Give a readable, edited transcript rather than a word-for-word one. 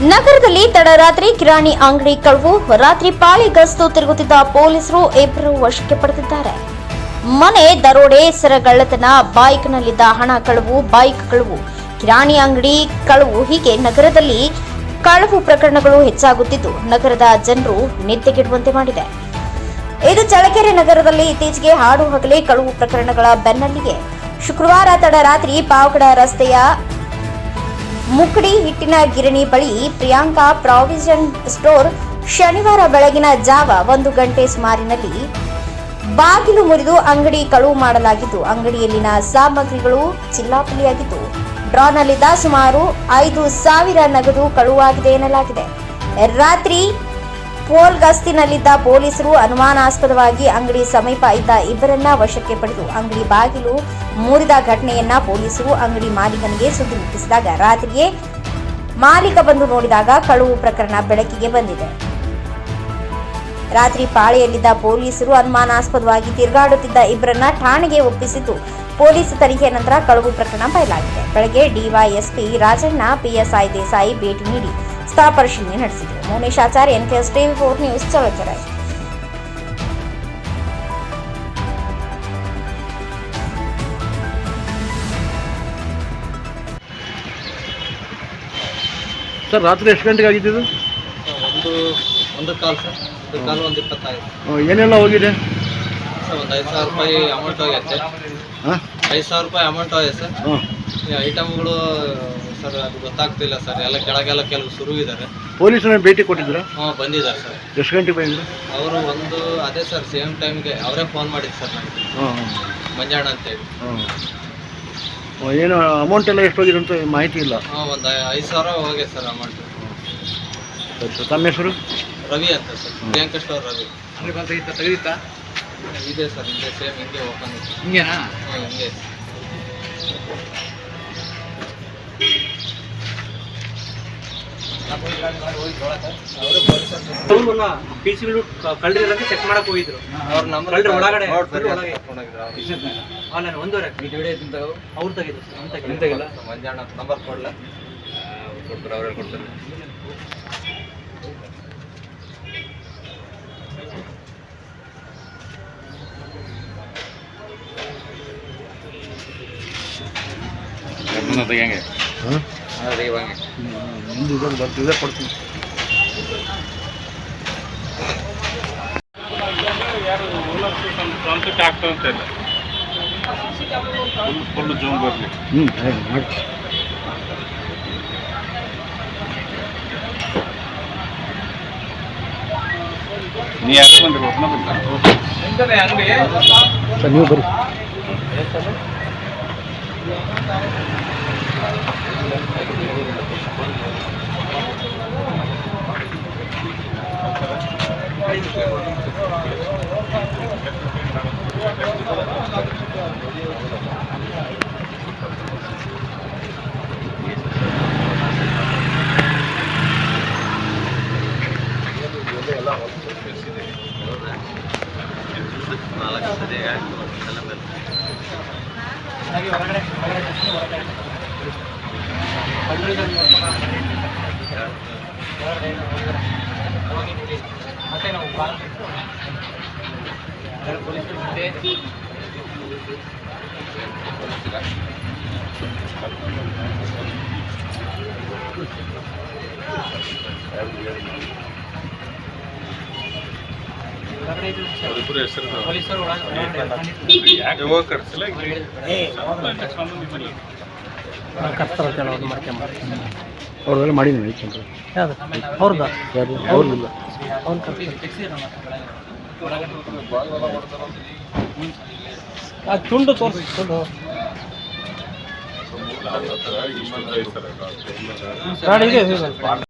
ನಗರದಲ್ಲಿ ತಡರಾತ್ರಿ ಕಿರಾಣಿ ಅಂಗಡಿ ಕಳವು, ರಾತ್ರಿ ಪಾಳಿ ಗಸ್ತು ತಿರುಗುತ್ತಿದ್ದ ಪೊಲೀಸರು ಇಬ್ಬರು ವಶಕ್ಕೆ ಪಡೆದಿದ್ದಾರೆ. ಮನೆ ದರೋಡೆ, ಸರಗಳ್ಳತನ, ಬೈಕ್ನಲ್ಲಿದ್ದ ಹಣ ಕಳವು, ಬೈಕ್ ಕಳವು, ಕಿರಾಣಿ ಅಂಗಡಿ ಕಳವು ಹೀಗೆ ನಗರದಲ್ಲಿ ಕಳವು ಪ್ರಕರಣಗಳು ಹೆಚ್ಚಾಗುತ್ತಿದ್ದು ನಗರದ ಜನರು ನಿದ್ದೆಗೆಡುವಂತೆ ಮಾಡಿದೆ. ಇದು ಚಳ್ಳಕೆರೆ ನಗರದಲ್ಲಿ ಇತ್ತೀಚೆಗೆ ಹಾಡು ಹಗಲೇ ಕಳವು ಪ್ರಕರಣಗಳ ಬೆನ್ನಲ್ಲಿಗೆ ಶುಕ್ರವಾರ ತಡರಾತ್ರಿ ಪಾವಗಡ ರಸ್ತೆಯ ಮುಕಡಿ ಹಿಟ್ಟಿನ ಗಿರಣಿ ಬಳಿ ಪ್ರಿಯಾಂಕಾ ಪ್ರಾವಿಷನ್ ಸ್ಟೋರ್ ಶನಿವಾರ ಬೆಳಗಿನ ಜಾವ 1 ಗಂಟೆ ಸುಮಾರಿನಲ್ಲಿ ಬಾಗಿಲು ಮುರಿದು ಅಂಗಡಿ ಕಳವು ಮಾಡಲಾಗಿದ್ದು, ಅಂಗಡಿಯಲ್ಲಿನ ಸಾಮಗ್ರಿಗಳು ಚಿಲ್ಲಾಪಿಲ್ಲಿಯಾಗಿದ್ದು, ಡ್ರಾನಲ್ಲಿದ್ದ ಸುಮಾರು 5,000 ನಗದು ಕಳುವಾಗಿದೆ ಎನ್ನಲಾಗಿದೆ. ರಾತ್ರಿ ಪೋಲ್ ಗಸ್ತಿನಲ್ಲಿದ್ದ ಪೊಲೀಸರು ಅನುಮಾನಾಸ್ಪದವಾಗಿ ಅಂಗಡಿ ಸಮೀಪ ಇದ್ದ ಇಬ್ಬರನ್ನ ವಶಕ್ಕೆ ಪಡೆದು ಅಂಗಡಿ ಬಾಗಿಲು ಮುರಿದ ಘಟನೆಯನ್ನ ಪೊಲೀಸರು ಅಂಗಡಿ ಮಾಲೀಕನಿಗೆ ಸುದ್ದಿ ಮುಟ್ಟಿಸಿದಾಗ ರಾತ್ರಿಯೇ ಮಾಲೀಕ ಬಂದು ನೋಡಿದಾಗ ಕಳವು ಪ್ರಕರಣ ಬೆಳಕಿಗೆ ಬಂದಿದೆ. ರಾತ್ರಿ ಪಾಳೆಯಲ್ಲಿದ್ದ ಪೊಲೀಸರು ಅನುಮಾನಾಸ್ಪದವಾಗಿ ತಿರುಗಾಡುತ್ತಿದ್ದ ಇಬ್ಬರನ್ನ ಠಾಣೆಗೆ ಒಪ್ಪಿಸಿದ್ದು, ಪೊಲೀಸ್ ತನಿಖೆ ನಂತರ ಕಳವು ಪ್ರಕರಣ ಬಯಲಾಗಿದೆ. ಬೆಳಗ್ಗೆ ಡಿವೈಎಸ್ಪಿ ರಾಜಣ್ಣ, ಪಿಎಸ್ಐ ದೇಸಾಯಿ ಭೇಟಿ ನೀಡಿ ಸ್ಥಳ ಪರಿಶೀಲನೆ ನಡೆಸಿದರು. ಮೌನೇಶ್ ಆಚಾರ್ಯ, NKS TV4 news, Challakere. Sir, ರಾತ್ರಿ ಎಷ್ಟು ಗಂಟೆಗೆ ಆಗಿದ್ದು? ಒಂದು ಕಾಲ್ ಸರ್, 1:25. ಏನೆಲ್ಲ ಹೋಗಿದೆ ಸರ್? ಒಂದು 5,000 ರೂಪಾಯಿ ಅಮೌಂಟ್ ಹೋಗೈತೆ. 5,000 ರೂಪಾಯಿ ಅಮೌಂಟ್ ಹೋಗಿದೆ ಸರ್. ಐಟಮ್ಗಳು ಸರ್ ಅದು ಗೊತ್ತಾಗ್ತಿಲ್ಲ ಸರ್, ಎಲ್ಲ ಕೆಳಗೆಲ್ಲ ಕೆಲವು ಶುರು ಇದ್ದಾರೆ. ಪೊಲೀಸರ ಭೇಟಿ ಕೊಟ್ಟಿದ್ರ? ಬಂದಿದ್ದಾರೆ ಸರ್. ಎಷ್ಟು ಗಂಟೆಗೆ ಬಂದಿದ್ರು ಅವರು? ಅದೇ ಸರ್, ಸೇಮ್ ಟೈಮ್ಗೆ ಅವರೇ ಫೋನ್ ಮಾಡಿದ್ದು ಸರ್ ನನಗೆ, ಮಂಜಾಣ ಅಂತೇಳಿ. ಏನು ಅಮೌಂಟ್ ಎಲ್ಲ ಎಷ್ಟು ಹೋಗಿದೆ ಅಂತ ಮಾಹಿತಿ ಇಲ್ಲ. ಒಂದು 5,000 ಹೋಗಿದೆ ಸರ್ ಅಮೌಂಟ್. ತಮ್ಮ ಹೆಸರು? ರವಿ ಅಂತ ಸರ್, ಪ್ರಿಯಾಂಕಾ ಸ್ಟೋರ್ ರವಿ. ತೆಗೆದಿತ್ತಾ? ಇದೆ ಸರ್, ಹಿಂಗೆ ಸೇಮ್ ಹಿಂಗೆ ಓಪನ್ ಇದೆ. ಹಿಂಗೇನಾ? ಹಿಂಗೆ ಪಿಸಿಗಳು ಕಳ್ಳರಿಲ್ಲ ಅಂತ ಚೆಕ್ ಮಾಡಕ್ ಹೋಗಿದ್ರು. ಅವ್ರ ನಂಬರ್ ಒಳಗಡೆ ಅವ್ರು ತೆಗಿಲ್ಲ. ಮಂಜಾಣ ನಂಬರ್ ಕೊಡ್ಲ ಕೊಡ್ತಾರೆ, ಅವ್ರು ಕೊಡ್ತಾರೆ. ತೆಗಿಯಂಗೆ ಬರ್ತಿದೆ, ಕೊಡ್ತೀನಿ. ಯಾರು ಸ್ವಂತಕ್ಕೆ ಆಗ್ತದಂತ ಇಲ್ಲ, ಫುಲ್ ಜೂಮ್ ಬರಲಿ. ಮಾಡಿ. ನೀ ಯಾರು ಬಂದಿರೋ ಅಂಗಡಿ ಸರ್, ನೀವು ಬರ್ರಿ. ಮತ್ತೆ ನಾವು ಪೊಲೀಸರು ಯಾಕೆ ಹೋಗಿ ಕರ್ಸಿಲ್ಲ ಅವ್ರದೆಲ್ಲ ಮಾಡಿದ್ದೀನಿ. ಅವ್ರದ್ದು ಅವ್ರದಿಲ್ಲ. ತುಂಡು ತೋರಿಸಿ, ತುಂಡು